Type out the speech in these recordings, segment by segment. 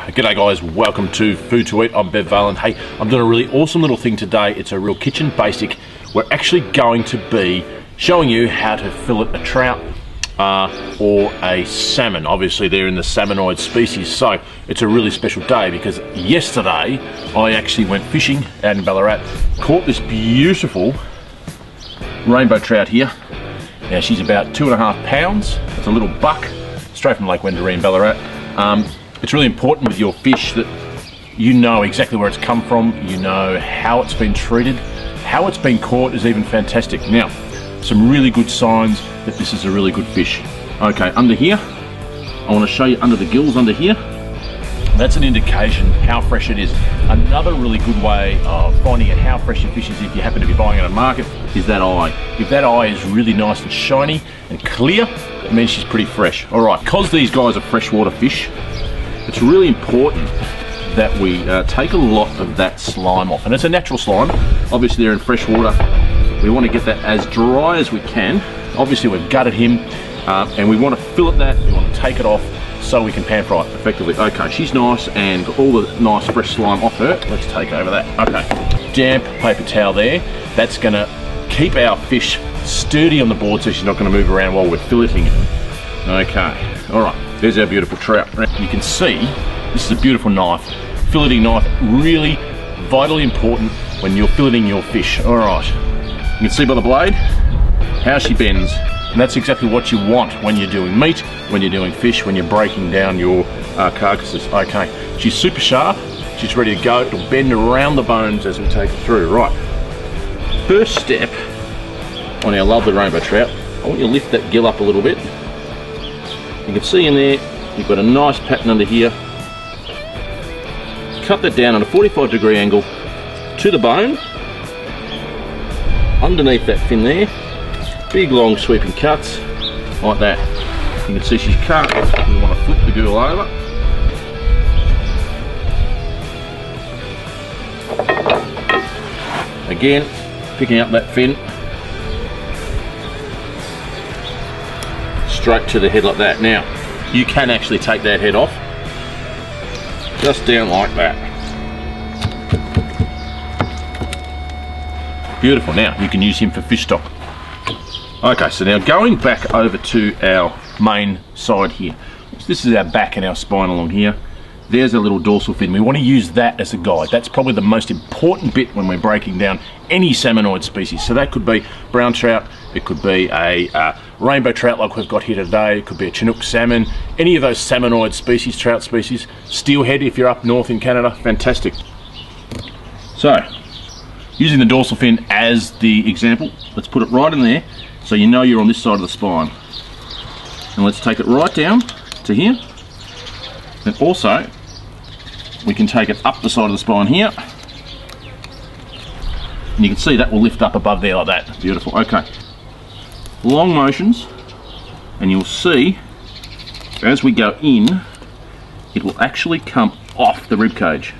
G'day guys, welcome to Food to Eat. I'm Bev Valen. Hey, I'm doing a really awesome little thing today. It's a real kitchen basic. We're actually going to be showing you how to fillet a trout or a salmon. Obviously they're in the salmonoid species, so it's a really special day because yesterday I actually went fishing out in Ballarat, caught this beautiful rainbow trout here. Now she's about 2.5 pounds. It's a little buck, straight from Lake Wendouree in Ballarat. It's really important with your fish that you know exactly where it's come from, you know how it's been treated, how it's been caught is even fantastic. Now, some really good signs that this is a really good fish. Okay, under here, I want to show you under the gills under here. That's an indication how fresh it is. Another really good way of finding out how fresh your fish is if you happen to be buying at a market is that eye. If that eye is really nice and shiny and clear, it means she's pretty fresh. All right, because these guys are freshwater fish, it's really important that we take a lot of that slime off. And it's a natural slime. Obviously they're in fresh water. We want to get that as dry as we can. Obviously we've gutted him and we want to fillet that. We want to take it off so we can pan fry it effectively. Okay, she's nice and all the nice fresh slime off her. Let's take over that. Okay, damp paper towel there. That's going to keep our fish sturdy on the board so she's not going to move around while we're filleting it. Okay, all right. There's our beautiful trout. You can see this is a beautiful knife. Filleting knife, really vitally important when you're filleting your fish. All right, you can see by the blade how she bends. And that's exactly what you want when you're doing meat, when you're doing fish, when you're breaking down your carcasses. Okay, she's super sharp. She's ready to go. It'll bend around the bones as we take it through. Right, first step on our lovely rainbow trout, I want you to lift that gill up a little bit. You can see in there, you've got a nice pattern under here. Cut that down at a 45-degree angle to the bone. Underneath that fin there, big long sweeping cuts, like that. You can see she's cut. We want to flip the gill over. Again, picking up that fin. Straight to the head like that. Now, you can actually take that head off, just down like that. Beautiful. Now, you can use him for fish stock. Okay, so now going back over to our main side here. So this is our back and our spine along here. There's a little dorsal fin. We want to use that as a guide. That's probably the most important bit when we're breaking down any salmonoid species. So that could be brown trout, it could be a rainbow trout like we've got here today, it could be a Chinook salmon, any of those salmonoid species, trout species. Steelhead if you're up north in Canada, fantastic. So, using the dorsal fin as the example, let's put it right in there so you know you're on this side of the spine. And let's take it right down to here. And also, we can take it up the side of the spine here. And you can see that will lift up above there like that. Beautiful, okay. Long motions, and you'll see, as we go in, it will actually come off the rib cage.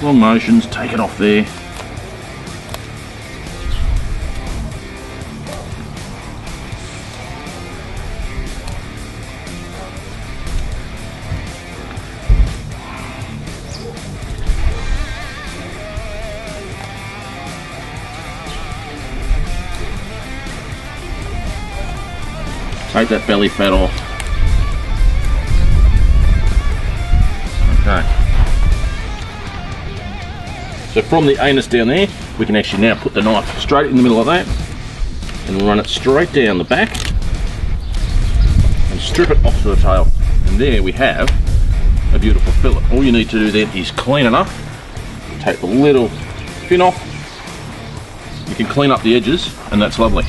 Long motions, take it off there. Take that belly fat off. Okay. So from the anus down there, we can actually now put the knife straight in the middle of that and run it straight down the back and strip it off to the tail. And there we have a beautiful fillet. All you need to do then is clean it up. Take the little fin off. You can clean up the edges and that's lovely.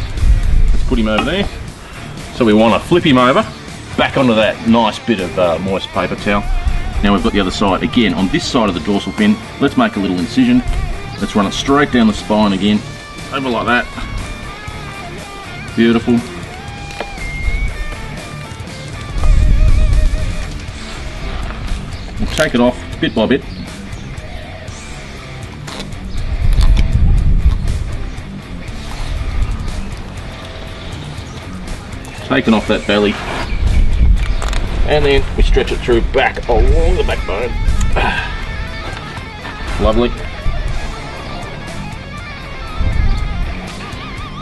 Let's put him over there. So we want to flip him over, back onto that nice bit of moist paper towel. Now we've got the other side. Again, on this side of the dorsal fin, let's make a little incision. Let's run it straight down the spine again, over like that. Beautiful. We'll take it off bit by bit. Taking off that belly, And then we stretch it through back along the backbone. Lovely.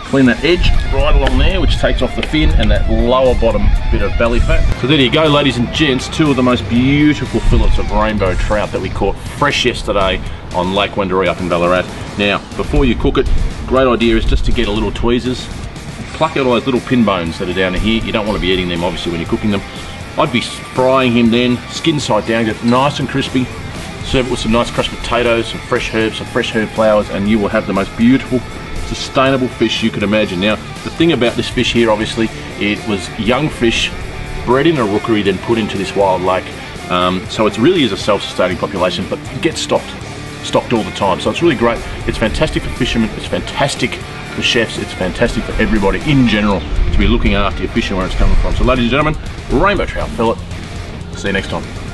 Clean that edge right along there, which takes off the fin and that lower bottom bit of belly fat. So there you go, ladies and gents, two of the most beautiful fillets of rainbow trout that we caught fresh yesterday on Lake Wendouree up in Ballarat. Now, before you cook it, great idea is just to get a little tweezers, pluck out all those little pin bones that are down here. You don't want to be eating them, obviously, when you're cooking them. I'd be frying him then, skin side down, get it nice and crispy. Serve it with some nice crushed potatoes, some fresh herbs, some fresh herb flowers, and you will have the most beautiful, sustainable fish you could imagine. Now, the thing about this fish here, obviously, it was young fish bred in a rookery, then put into this wild lake. So it really is a self-sustaining population, but it gets stocked all the time. So it's really great. It's fantastic for fishermen, it's fantastic for chefs, it's fantastic for everybody in general to be looking after your fish and where it's coming from. So ladies and gentlemen, rainbow trout fillet. See you next time.